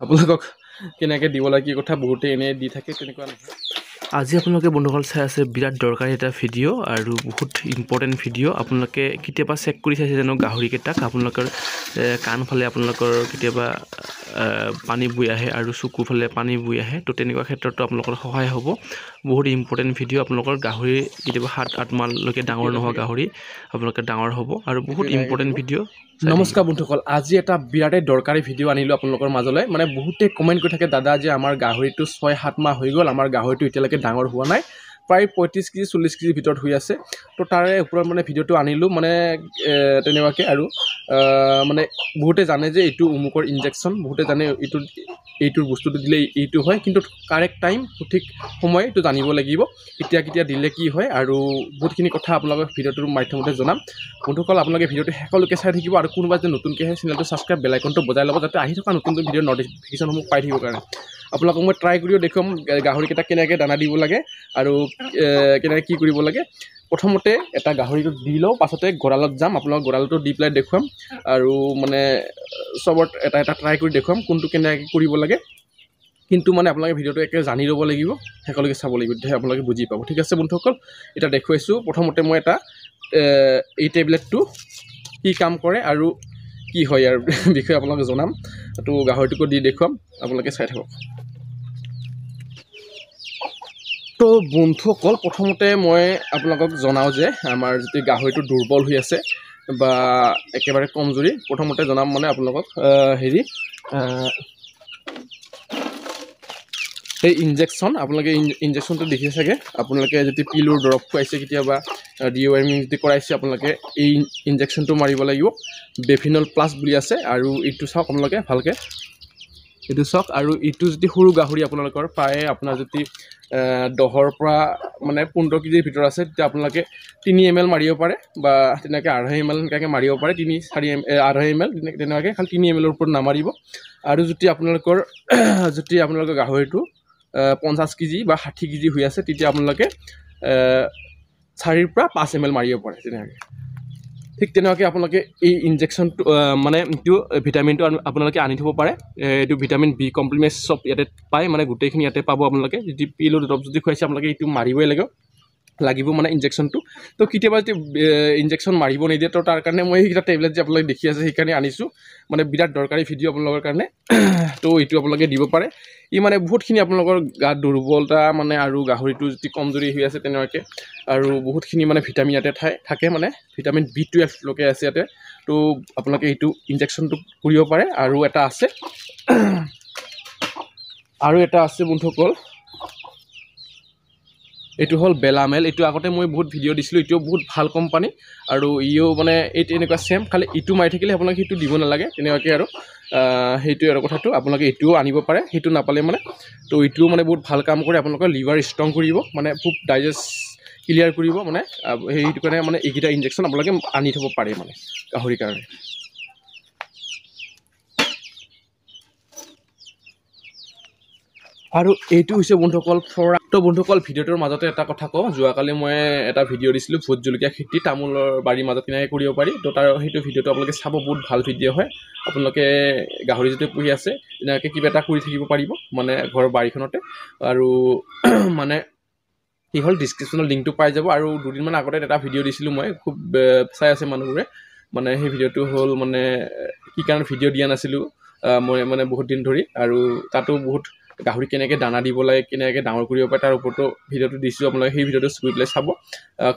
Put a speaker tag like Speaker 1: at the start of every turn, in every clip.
Speaker 1: আপোনালোকক কেনেকৈ দিব লাগে কি কথা বহুতে এনে দি থাকে তেনেকুৱা নহয়। আজি আপোনালোকে বন্ধুসকল চাই আছে বিৰাট দৰকাৰী এটা ভিডিঅ' আৰু বহুত ইম্পৰ্টেণ্ট ভিডিঅ'। আপোনালোকে কেতিয়াবা চেক কৰি চাইছে জানো গাহৰিকেইটাক আপোনালোকৰ কাণফালে আপোনালোকৰ কেতিয়াবা পানী বৈ আহে আৰু চকুফালে পানী বৈ আহে, তো তেনেকুৱা ক্ষেত্ৰতো আপোনালোকৰ সহায় হ'ব। বহুত ইম্পৰ্টেণ্ট ভিডিঅ'। আপোনালোকৰ গাহৰি কেতিয়াবা 7-8 মাহলৈকে ডাঙৰ নোহোৱা গাহৰি আপোনালোকে ডাঙৰ হ'ব আৰু বহুত ইম্পৰ্টেণ্ট ভিডিঅ'। নমস্কাৰ বন্ধুসকল, আজি এটা বিৰাটেই দৰকাৰী ভিডিঅ' আনিলোঁ আপোনালোকৰ মাজলৈ। মানে বহুতে কমেণ্ট কৰি থাকে, দাদা যে আমাৰ গাহৰিটো 6-7 মাহ হৈ গ'ল, আমাৰ গাহৰিটো এতিয়ালৈকে ডাঙৰ হোৱা নাই, প্ৰায় 35 কেজি 40 কেজিৰ ভিতৰত হৈ আছে। তো তাৰে ওপৰত মানে ভিডিঅ'টো আনিলোঁ মানে তেনেকুৱাকৈ। আৰু মানে বহুতে জানে যে এইটো অমুকৰ ইনজেকশ্যন, বহুতে জানে এইটোৰ বস্তুটো দিলে এইটো হয়, কিন্তু কাৰেক্ট টাইম সঠিক সময়টো জানিব লাগিব, কেতিয়া দিলে কি হয়। আৰু বহুতখিনি কথা আপোনালোকক ভিডিঅ'টোৰ মাধ্যমতে জনাম। বন্ধুসকল আপোনালোকে ভিডিঅ'টো শেষলৈকে চাই থাকিব আৰু কোনোবা যদি নতুনকৈ আহে চেনেলটো ছাবস্ক্ৰাইব বেল আইকনটো বজাই ল'ব, যাতে আহি থকা নতুন ভিডিঅ'ৰ নটিফিকেশ্যনসমূহ পাই থাকিবৰ কাৰণে। আপোনালোকক মই ট্ৰাই কৰিও দেখুৱাম গাহৰিকেইটা কেনেকৈ দানা দিব লাগে আৰু কেনেকৈ কি কৰিব লাগে। প্ৰথমতে এটা গাহৰিটো দি লওঁ, পাছতে গঁৰালত যাম, আপোনালোকক গঁৰালটো দি পেলাই দেখুৱাম আৰু মানে চবত এটা ট্ৰাই কৰি দেখুৱাম কোনটো কেনেকৈ কৰিব লাগে। কিন্তু মানে আপোনালোকে ভিডিঅ'টো একে জানি ল'ব লাগিব, শেষলৈকে চাব লাগিব, তেতিয়াহে আপোনালোকে বুজি পাব। ঠিক আছে বন্ধুসকল, এতিয়া দেখুৱাইছোঁ। প্ৰথমতে মই এটা এই টেবলেটটো কি কাম কৰে আৰু কি হয় ইয়াৰ বিষয়ে আপোনালোকে জনাম। তো গাহৰিটোকো দি দেখুৱাম, আপোনালোকে চাই থাকক। তো বন্ধুসকল প্ৰথমতে মই আপোনালোকক জনাওঁ যে আমাৰ যদি গাহৰিটো দুৰ্বল হৈ আছে বা একেবাৰে কমজুৰি, প্ৰথমতে জনাম মানে আপোনালোকক এই ইনজেকশ্যন, আপোনালোকে ইনজেকশ্যনটো দেখি চাগে, আপোনালোকে যদি পিলৰ দৰৱ খুৱাইছে কেতিয়াবা ডিৱৰ্মিং যদি কৰাইছে, আপোনালোকে এই ইনজেকশ্যনটো মাৰিব লাগিব। বেফিনল প্লাছ বুলি আছে। আৰু এইটো চাওক আপোনালোকে ভালকৈ, এইটো চাওক। আৰু এইটো যদি সৰু গাহৰি আপোনালোকৰ প্ৰায় আপোনাৰ যদি 10ৰ পৰা মানে 15 কেজিৰ ভিতৰত আছে, তেতিয়া আপোনালোকে 3 ml মাৰিব পাৰে বা তেনেকৈ 2.5 ml এনেকৈ মাৰিব পাৰে। 3-4 2.5 ml তেনেকুৱাকৈ, খালি 3 ml ওপৰত নামাৰিব। আৰু যদি আপোনালোকৰ গাহৰিটো 50 কেজি বা 60 কেজি হৈ আছে, তেতিয়া আপোনালোকে 4-ৰ পৰা 5 ml মাৰিব পাৰে তেনেকৈ। ঠিক তেনেকুৱাকৈ আপোনালোকে এই ইনজেকশ্যনটো মানে এইটো ভিটামিনটো আপোনালোকে আনি থ'ব পাৰে। এইটো ভিটামিন বি কমপ্লিমেণ্ট চব ইয়াতে পায়, মানে গোটেইখিনি ইয়াতে পাব আপোনালোকে। যদি পিলৰ দৰৱ যদি খুৱাইছে, আপোনালোকে এইটো মাৰিবই লাগিব মানে ইনজেকশ্যনটো। তো কেতিয়াবা যদি ইনজেকশ্যন মাৰিব নিদিয়ে, তো তাৰ কাৰণে মই সেইকেইটা টেবলেট যে আপোনালোকে দেখি আছে সেইকাৰণে আনিছোঁ, মানে বিৰাট দৰকাৰী ভিডিঅ' আপোনালোকৰ কাৰণে। তো এইটো আপোনালোকে দিব পাৰে। ই মানে বহুতখিনি আপোনালোকৰ গাত দুৰ্বলতা মানে আৰু গাহৰিটো যদি কমজুৰি হৈ আছে তেনেকুৱাকৈ, আৰু বহুতখিনি মানে ভিটামিন ইয়াতে থাকে, মানে ভিটামিন B12 লৈকে আছে ইয়াতে। তো আপোনালোকে এইটো ইনজেকশ্যনটো কৰিব পাৰে। আৰু এটা আছে বন্ধুসকল, এইটো হ'ল বেলামেল। এইটো আগতে মই বহুত ভিডিঅ' দিছিলোঁ, এইটোও বহুত ভাল কোম্পানী। আৰু ইও মানে এইটো এনেকুৱা ছেম, খালি ইটো মাৰি থাকিলে আপোনালোকে সেইটো দিব নালাগে তেনেকুৱাকৈ। আৰু সেইটোৱে আৰু কথাটো, আপোনালোকে এইটোও আনিব পাৰে, সেইটো নাপালে মানে। তো এইটোও মানে বহুত ভাল কাম কৰে, আপোনালোকৰ লিভাৰ ষ্ট্ৰং কৰিব, মানে খুব ডাইজেষ্ট ক্লিয়াৰ কৰিব, মানে সেইটো কাৰণে মানে এইকেইটা ইনজেকশ্যন আপোনালোকে আনি থ'ব পাৰে মানে গাহৰিৰ কাৰণে। আৰু এইটো হৈছে বন্ধুসকল ফৰা। তো বন্ধুসকল ভিডিঅ'টোৰ মাজতে এটা কথা কওঁ, যোৱাকালি মই এটা ভিডিঅ' দিছিলোঁ ভোট জলকীয়া খেতি তামোলৰ বাৰীৰ মাজত কেনেকৈ কৰিব পাৰি। তো সেইটো ভিডিঅ'টো আপোনালোকে চাব, বহুত ভাল ভিডিঅ' হয়। আপোনালোকে গাহৰি যদি পুহি আছে তেনেকৈ কিবা এটা কৰি থাকিব পাৰিব, মানে ঘৰৰ বাৰীখনতে। আৰু মানে কি হ'ল, ডিছক্ৰিপশ্যনত লিংকটো পাই যাব। আৰু দুদিনমান আগতে এটা ভিডিঅ' দিছিলোঁ মই, খুব চাই আছে মানুহবোৰে। মানে সেই ভিডিঅ'টো হ'ল মানে কি কাৰণে ভিডিঅ' দিয়া নাছিলোঁ মই মানে বহুত দিন ধৰি, আৰু তাতো বহুত গাহৰি কেনেকৈ দানা দিব লাগে, কেনেকৈ ডাঙৰ কৰিব পাৰে, তাৰ ওপৰতো ভিডিঅ'টো দিছোঁ। আপোনালোকে সেই ভিডিঅ'টো গৈ পেলাই চাব,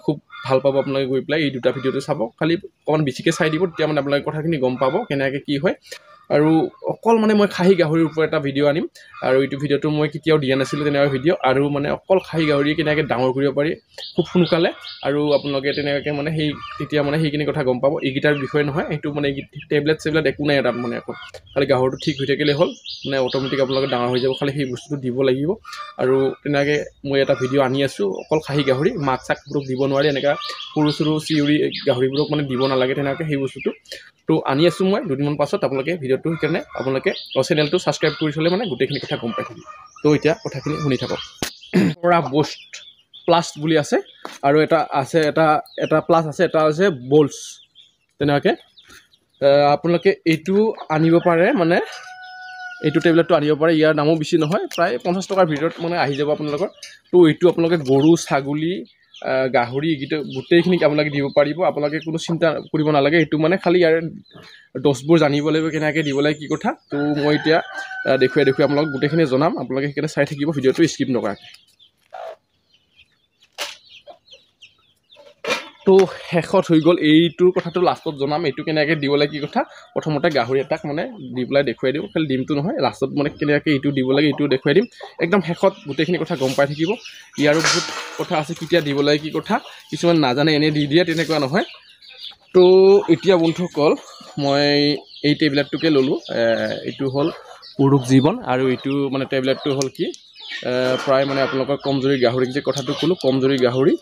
Speaker 1: খুব ভাল পাব আপোনালোকে গৈ পেলাই। এই দুটা ভিডিঅ'টো চাব, খালি অকণমান বেছিকৈ চাই দিব, তেতিয়া মানে আপোনালোকে কথাখিনি গম পাব কেনেকৈ কি হয়। আৰু অকল মানে মই খাহী গাহৰিৰ ওপৰত এটা ভিডিঅ' আনিম, আৰু এইটো ভিডিঅ'টো মই কেতিয়াও দিয়া নাছিলোঁ তেনেকুৱা ভিডিঅ'। আৰু মানে অকল খাহী গাহৰি কেনেকৈ ডাঙৰ কৰিব পাৰি খুব সোনকালে, আৰু আপোনালোকে তেনেকুৱাকৈ মানে তেতিয়া মানে সেইখিনি কথা গম পাব। এইকেইটাৰ বিষয়ে নহয়, সেইটো মানে টেবলেট চেবলেট একো নাই তাত, মানে আকৌ খালি গাহৰিটো ঠিক হৈ থাকিলে হ'ল, মানে অট'মেটিক আপোনালোকে ডাঙৰ হৈ যাব, খালি সেই বস্তুটো দিব লাগিব। আৰু তেনেকৈ মই এটা ভিডিঅ' আনি আছোঁ, অকল খাহী গাহৰি, মাক চাকবোৰক দিব নোৱাৰি, এনেকুৱা সৰু চিউৰি গাহৰিবোৰক মানে দিব নালাগে তেনেকৈ সেই বস্তুটো। তো আনি আছোঁ মই দুদিনমান পাছত, আপোনালোকে ভিডিঅ'টো সেইকাৰণে আপোনালোকে চেনেলটো ছাবস্ক্ৰাইব কৰি থ'লে মানে গোটেইখিনি কথা গম পাই থাকিব। তো এতিয়া কথাখিনি শুনি থাকক। পৰা বুষ্ট প্লাছ বুলি আছে, আৰু এটা প্লাছ আছে, এটা আছে বলছ তেনেকুৱাকৈ। আপোনালোকে এইটো আনিব পাৰে, মানে এইটো টেবলেটটো আনিব পাৰে ইয়াৰ দামো বেছি নহয় প্ৰায় 50 টকাৰ ভিতৰত মানে আহি যাব আপোনালোকৰ তো এইটো আপোনালোকে গৰু ছাগলী গাহৰি এইটো গোটেইখিনি আপোনালোকে দিব পাৰিব আপোনালোকে কোনো চিন্তা কৰিব নালাগে এইটো মানে খালি ইয়াৰ ড'জবোৰ জানিব লাগিব কেনেকৈ দিব লাগে কি কথা তো মই এতিয়া দেখুৱাই আপোনালোকক গোটেইখিনি জনাম আপোনালোকে সেইকাৰণে চাই থাকিব ভিডিঅ'টো স্কিপ নকৰাকৈ তো শেষত হৈ গ'ল এইটোৰ কথাটো লাষ্টত জনাম এইটো কেনেকৈ দিব লাগে কি কথা প্ৰথমতে গাহৰি এটাক মানে দি পেলাই দেখুৱাই দিওঁ খালি ডিমটো নহয় লাষ্টত মানে কেনেকৈ এইটো দিব লাগে এইটো দেখুৱাই দিম একদম শেষত গোটেইখিনি কথা গম পাই থাকিব ইয়াৰো বহুত কথা আছে কেতিয়া দিব লাগে কি কথা কিছুমান নাজানে এনেই দি দিয়ে তেনেকুৱা নহয় তো এতিয়া বন্ধুসকল মই এই টেবলেটটোকে ল'লোঁ এইটো হ'ল পুৰুষ জীৱন আৰু এইটো মানে টেবলেটটো হ'ল কি প্ৰায় মানে আপোনালোকৰ কমজুৰি গাহৰিক যে কথাটো ক'লোঁ কমজুৰি গাহৰি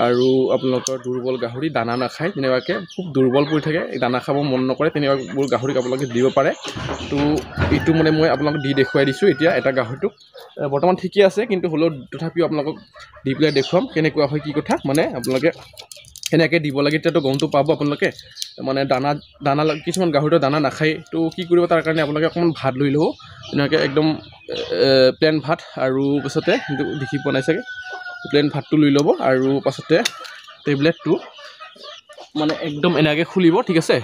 Speaker 1: আৰু আপোনালোকৰ দুৰ্বল গাহৰি দানা নাখায় তেনেকুৱাকৈ খুব দুৰ্বল পৰি থাকে দানা খাব মন নকৰে তেনেকুৱাবোৰ গাহৰিক আপোনালোকে দিব পাৰে তো এইটো মানে মই আপোনালোকক দি দেখুৱাই দিছোঁ এতিয়া এটা গাহৰিটোক বৰ্তমান ঠিকেই আছে কিন্তু হ'লেও তথাপিও আপোনালোকক দি পেলাই দেখুৱাম কেনেকুৱা হয় কি কথা মানে আপোনালোকে এনেকৈ দিব লাগে এতিয়াতো গমটো পাব আপোনালোকে মানে দানা কিছুমান গাহৰিটো দানা নাখায় তো কি কৰিব তাৰ কাৰণে আপোনালোকে অকণমান ভাত লৈ ল'ব তেনেকৈ একদম প্লেন ভাত আৰু পাছতে কিন্তু দেখি পোৱা নাই চাগে প্লেন ভাতটো লৈ ল'ব আৰু পাছতে টেবলেটটো মানে একদম এনেকৈ খুলিব ঠিক আছে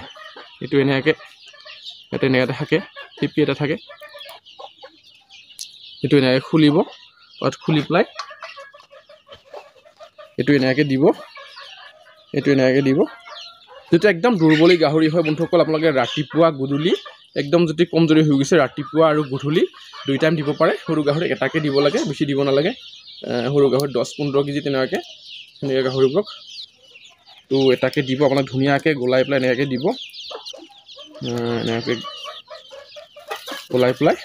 Speaker 1: এইটো এনেকৈ ইয়াতে এনেকৈ থাকে টিপি এটা থাকে এইটো এনেকৈ খুলিব তাত খুলি পেলাই এইটো এনেকৈ দিব এইটো এনেকৈ দিব যেতিয়া একদম দুৰ্বলী গাহৰি হয় বন্ধুসকল আপোনালোকে ৰাতিপুৱা গধূলি একদম যদি কমজুৰি হৈ গৈছে ৰাতিপুৱা আৰু গধূলি 2 টাইম দিব পাৰে সৰু গাহৰি এটাকে দিব লাগে বেছি দিব নালাগে সৰু গাহৰি 10-15 কেজি তেনেকুৱাকৈ সেনেকৈ গাহৰিবোৰক তো এটাকে দিব আপোনাক ধুনীয়াকৈ গলাই পেলাই এনেকৈ দিব এনেকৈ গলাই পেলাই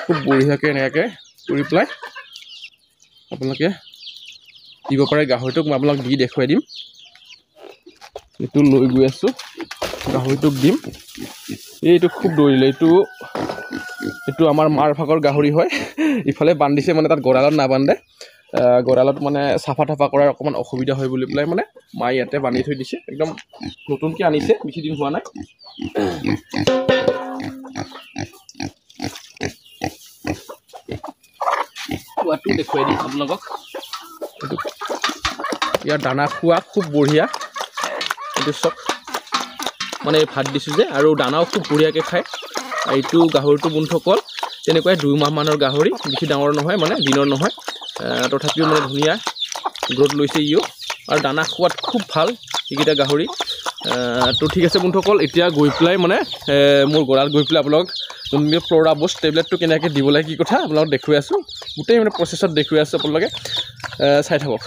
Speaker 1: খুব বঢ়িয়াকৈ এনেকৈ কৰি পেলাই আপোনালোকে দিব পাৰে গাহৰিটোক মই আপোনাক দি দেখুৱাই দিম এইটো লৈ গৈ আছোঁ গাহৰিটোক দিম এইটো খুব দৌৰিলে এইটো আমাৰ মাৰ ভাগৰ গাহৰি হয় ইফালে বান্ধিছে মানে তাত গঁৰালত নাবান্ধে গঁৰালত মানে চাফা টাফা কৰাৰ অকণমান অসুবিধা হয় বুলি পেলাই মানে মায়ে ইয়াতে বান্ধি থৈ দিছে একদম নতুনকৈ আনিছে বেছি দিন হোৱা নাই খোৱাটো দেখুৱাই দিম আপোনালোকক ইয়াৰ দানা খোৱা খুব বঢ়িয়া এইটো চব মানে ভাত দিছোঁ যে আৰু দানাও খুব বঢ়িয়াকৈ খায় এইটো গাহৰিটো বন্ধুসকল তেনেকুৱাই 2 মাহমানৰ গাহৰি বেছি ডাঙৰ নহয় মানে দিনৰ নহয় তথাপিও মানে ধুনীয়া গ্ৰথ লৈছে ইও আৰু দানা খোৱাত খুব ভাল এইকেইটা গাহৰি তো ঠিক আছে বন্ধুসকল এতিয়া গৈ পেলাই মানে মোৰ গঁৰালত গৈ পেলাই আপোনালোকক যোনবিলাক ফ্ল'ৰা বুষ্ট টেবলেটটো কেনেকৈ দিব লাগে কি কথা আপোনালোকক দেখুৱাই আছোঁ গোটেই মানে প্ৰচেছত দেখুৱাই আছোঁ আপোনালোকে চাই থাকক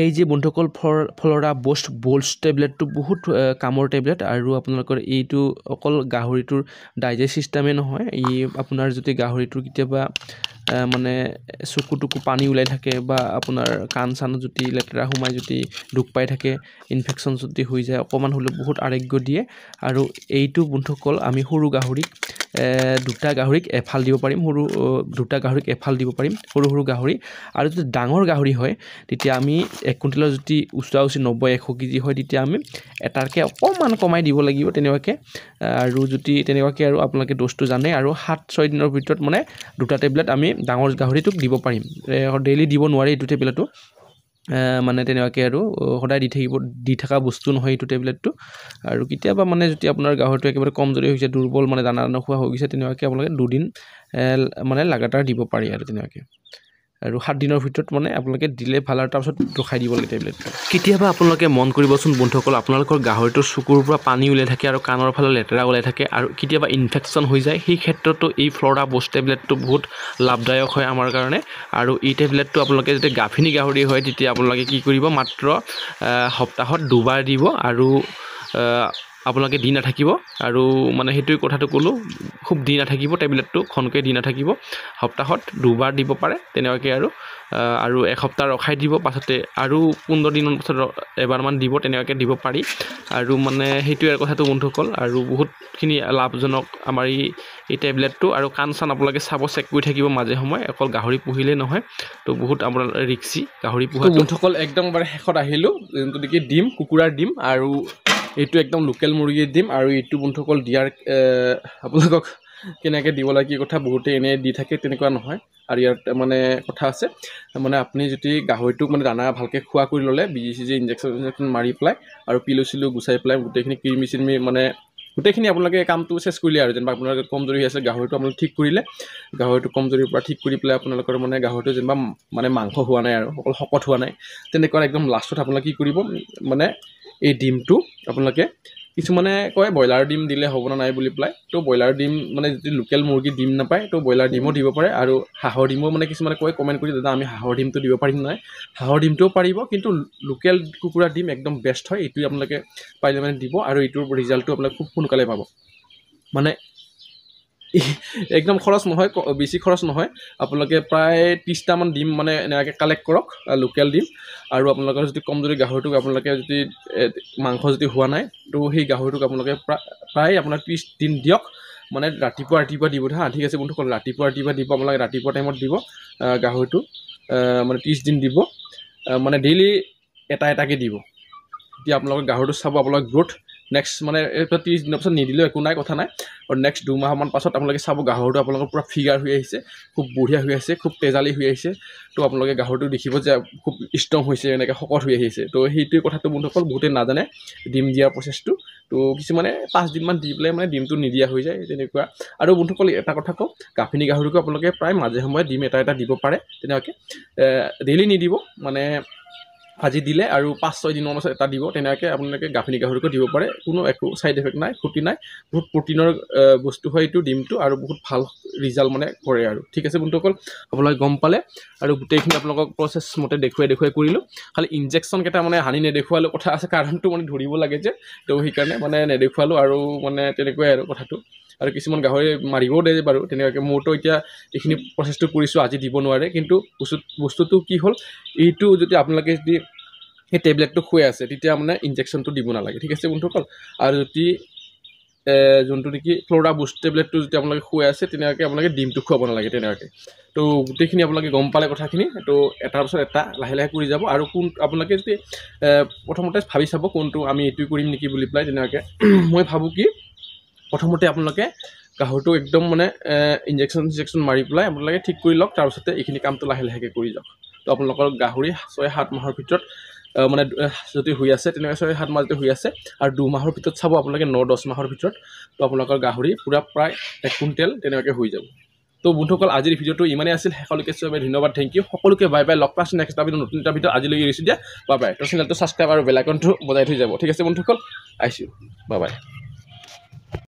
Speaker 1: এই যে বন্ধুসকল ফ্ল'ৰা বুষ্ট টেবলেটটো বহুত কামৰ টেবলেট আৰু আপোনালোকৰ এইটো অকল গাহৰিটোৰ ডাইজেষ্ট চিষ্টেমেই নহয় ই আপোনাৰ যদি গাহৰিটোৰ কেতিয়াবা মানে চকুটুকু পানী ওলাই থাকে বা আপোনাৰ কাণ চানত যদি লেতেৰা সোমাই যদি দুখ পাই থাকে ইনফেকশ্যন যদি হৈ যায় অকণমান হ'লেও বহুত আৰোগ্য দিয়ে আৰু এইটো বন্ধুসকল আমি সৰু গাহৰিক 2টা গাহৰিক এফাল দিব পাৰিম সৰু 2টা গাহৰিক এফাল দিব পাৰিম সৰু গাহৰি আৰু যদি ডাঙৰ গাহৰি হয় তেতিয়া আমি 1 কুইণ্টেলৰ যদি উচৰা-উচৰি 90-100 কেজি হয় তেতিয়া আমি এটাৰকৈ অকণমান কমাই দিব লাগিব তেনেকুৱাকৈ আৰু যদি তেনেকুৱাকৈ আৰু আপোনালোকে ড'জটো জানে আৰু 7-6 দিনৰ ভিতৰত মানে 2টা টেবলেট আমি ডাঙৰ গাহৰিটোক দিব পাৰিম ডেইলি দিব নোৱাৰি এইটো টেবলেটটো মানে তেনেকুৱাকৈ আৰু সদায় দি থকা বস্তু নহয় এইটো টেবলেটটো আৰু কেতিয়াবা মানে যদি আপোনাৰ গাহৰিটো একেবাৰে কমজুৰি হৈছে দুৰ্বল মানে দানা নোখোৱা হৈ গৈছে তেনেকুৱাকৈ আপোনালোকে 2 দিন মানে লাগাতাৰ দিব পাৰি আৰু তেনেকুৱাকৈ আৰু 7 দিনৰ ভিতৰত মানে আপোনালোকে দিলে ভাল আৰু তাৰপিছত ৰখাই দিব লাগে টেবলেটটো কেতিয়াবা আপোনালোকে মন কৰিবচোন বন্ধুসকল আপোনালোকৰ গাহৰিটোৰ চকুৰ পৰা পানী ওলাই থাকে আৰু কাণৰ ফালে লেতেৰা ওলাই থাকে আৰু কেতিয়াবা ইনফেকশ্যন হৈ যায় সেই ক্ষেত্ৰতো এই ফ্ল'ৰা বুষ্ট টেবলেটটো বহুত লাভদায়ক হয় আমাৰ কাৰণে আৰু এই টেবলেটটো আপোনালোকে যদি গাভিনী গাহৰি হয় তেতিয়া আপোনালোকে কি কৰিব মাত্ৰ সপ্তাহত 2 বাৰ দিব আৰু আপোনালোকে দি নাথাকিব আৰু মানে সেইটোৱে কথাটো ক'লোঁ খুব দি নাথাকিব টেবলেটটো খনকৈ দি নাথাকিব সপ্তাহত 2 বাৰ দিব পাৰে তেনেকুৱাকৈ আৰু এসপ্তাহ ৰখাই দিব পাছতে আৰু 15 দিনৰ পাছত এবাৰমান দিব তেনেকুৱাকৈ দিব পাৰি আৰু মানে সেইটোৱে কথাটো বন্ধুসকল আৰু বহুতখিনি লাভজনক আমাৰ এই টেবলেটটো আৰু কাণ চান আপোনালোকে চাব চেক কৰি থাকিব মাজে সময়ে অকল গাহৰি পুহিলেই নহয় তো বহুত আপোনাৰ ৰিক্সি গাহৰি পোহাটো বন্ধুসকল একদম bare শেষত আহিলোঁ যোনটো নেকি ডিম কুকুৰাৰ ডিম আৰু এইটো একদম লোকেল মুৰ্গীৰ ডিম আৰু এইটো বন্ধুসকল দিয়াৰ আপোনালোকক কেনেকৈ দিব লাগে কি কথা বহুতে এনেই দি থাকে তেনেকুৱা নহয় আৰু ইয়াত মানে কথা আছে মানে আপুনি যদি গাহৰিটোক মানে দানা ভালকৈ খোৱা কৰি ল'লে বিজি চিজি ইনজেকশ্যন মাৰি পেলাই আৰু পিলো চিলো গুচাই পেলাই গোটেইখিনি ক্ৰিমি চিৰমি মানে গোটেইখিনি আপোনালোকে কামটো চেছ কৰিলে আৰু যেনিবা আপোনালোকে কমজুৰি হৈ আছে গাহৰিটো আপোনালোকে ঠিক কৰিলে গাহৰিটো কমজুৰিৰ পৰা ঠিক কৰি পেলাই আপোনালোকৰ মানে গাহৰিটো যেনিবা মানে মাংস হোৱা নাই আৰু অকল শকত হোৱা নাই তেনেকুৱা একদম লাষ্টত আপোনালোকে কি কৰিব মানে এই ডিমটো আপোনালোকে কিছুমানে কয় ব্ৰইলাৰ ডিম দিলে হ'ব না নাই বুলি পেলাই তো ব্ৰইলাৰ ডিম মানে যদি লোকেল মুৰ্গীৰ ডিম নাপায় তো ব্ৰইলাৰ ডিমো দিব পাৰে আৰু হাঁহৰ ডিমো মানে কিছুমানে কয় কমেণ্ট কৰি দাদা আমি হাঁহৰ ডিমটো দিব পাৰিম নাই হাঁহৰ ডিমটোও পাৰিব কিন্তু লোকেল কুকুৰাৰ ডিম একদম বেষ্ট হয় এইটোৱে আপোনালোকে পাৰিলে মানে দিব আৰু এইটোৰ ৰিজাল্টটো আপোনালোকে খুব সোনকালে পাব মানে একদম খৰচ নহয় বেছি খৰচ নহয় আপোনালোকে প্ৰায় 30টামান ডিম মানে এনেকৈ কালেক্ট কৰক লোকেল ডিম আৰু আপোনালোকৰ যদি কমজুৰি গাহৰিটোক আপোনালোকে যদি মাংস যদি হোৱা নাই তো সেই গাহৰিটোক আপোনালোকে প্ৰায় আপোনাৰ 30 দিন দিয়ক মানে ৰাতিপুৱা দিব হা ঠিক আছে বন্ধুসকল ৰাতিপুৱা দিব আপোনালোকে ৰাতিপুৱা টাইমত দিব গাহৰিটো মানে 30 দিন দিব মানে ডেইলি এটাকৈ দিব এতিয়া আপোনালোকৰ গাহৰিটো চাব আপোনালোকৰ গ্ৰোথ নেক্সট মানে 30 দিনৰ পাছত নিদিলেও একো নাই কথা নাই আৰু নেক্সট 2 মাহমান পাছত আপোনালোকে চাব গাহৰিটো আপোনালোকৰ পূৰা ফিগাৰ হৈ আহিছে খুব বঢ়িয়া হৈ আহিছে খুব তেজালি হৈ আহিছে তো আপোনালোকে গাহৰিটো দেখিব যে খুব ষ্ট্ৰং হৈছে এনেকৈ শকত হৈ আহিছে তো সেইটোৱে কথাটো বন্ধুসকল বহুতে নাজানে ডিম দিয়াৰ প্ৰচেছটো তো কিছুমানে 5 দিনমান দি পেলাই মানে ডিমটো নিদিয়া হৈ যায় তেনেকুৱা আৰু বন্ধুসকল এটা কথা কওঁ গাভিনী গাহৰিকো আপোনালোকে প্ৰায় মাজে সময়ে ডিম এটা দিব পাৰে তেনেকুৱাকৈ ডেইলি নিদিব মানে আজি দিলে আৰু 5-6 দিনৰ পাছত এটা দিব তেনেকৈ আপোনালোকে গাভিনী গাহৰিকো দিব পাৰে কোনো একো ছাইড এফেক্ট নাই ক্ষতি নাই বহুত প্ৰটিনৰ বস্তু হয় এইটো ডিমটো আৰু বহুত ভাল ৰিজাল্ট মানে কৰে আৰু ঠিক আছে বন্ধুসকল আপোনালোকে গম পালে আৰু গোটেইখিনি আপোনালোকক প্ৰচেছ মতে দেখুৱাই কৰিলোঁ খালি ইনজেকশ্যন কেইটা মানে হানি নেদেখুৱালোঁ কথা আছে কাৰণটো মানে ধৰিব লাগে যে তো সেইকাৰণে মানে নেদেখুৱালোঁ আৰু মানে তেনেকুৱাই আৰু কথাটো আৰু কিছুমান গাহৰি মাৰিবও দিয়ে বাৰু তেনেকুৱাকৈ মোৰতো এতিয়া এইখিনি প্ৰচেছটো কৰিছোঁ আজি দিব নোৱাৰে কিন্তু বস্তুটো কি হ'ল এইটো যদি আপোনালোকে যদি সেই টেবলেটটো খুৱাই আছে তেতিয়া মানে ইনজেকশ্যনটো দিব নালাগে ঠিক আছে বন্ধুসকল আৰু যদি যোনটো নেকি ফ্ল'ৰা বুষ্ট টেবলেটটো যদি আপোনালোকে খুৱাই আছে তেনেকুৱাকৈ আপোনালোকে ডিমটো খুৱাব নালাগে তেনেকুৱাকৈ তো গোটেইখিনি আপোনালোকে গম পালে কথাখিনি তো এটাৰ পাছত এটা লাহে লাহে কৰি যাব আৰু কোন আপোনালোকে যদি প্ৰথমতে ভাবি চাব কোনটো আমি এইটোৱে কৰিম নেকি বুলি পেলাই তেনেকুৱাকৈ মই ভাবোঁ কি প্ৰথমতে আপোনালোকে গাহৰিটো একদম মানে ইনজেকশ্যন মাৰি পেলাই আপোনালোকে ঠিক কৰি লওক তাৰপিছতে এইখিনি কামটো লাহে লাহেকৈ কৰি যাওক তো আপোনালোকৰ গাহৰি 6-7 মাহৰ ভিতৰত মানে যদি হৈ আছে তেনেকৈ 6-7 মাহ যদি হৈ আছে আৰু 2 মাহৰ ভিতৰত চাব আপোনালোকে 9-10 মাহৰ ভিতৰত তো আপোনালোকৰ গাহৰি পূৰা প্ৰায় 1 কুইণ্টেল তেনেকুৱাকৈ হৈ যাব তো বন্ধুসকল আজিৰ ভিডিঅ'টো ইমানেই আছিল শেষলৈকে চবে ধন্যবাদ থেংক ইউ সকলোকে বাই বাই লগ পাইছো নেক্সট এটা ভিডিঅ নতুন এটা ভিডিঅ আজিলৈকে এৰিছোঁ দিয়া বাই বাই তো চেনেলটো ছাবস্ক্ৰাইব আৰু বেল আইকনটো বজাই থৈ যাব ঠিক আছে বন্ধুসকল আহিছোঁ বাই বাই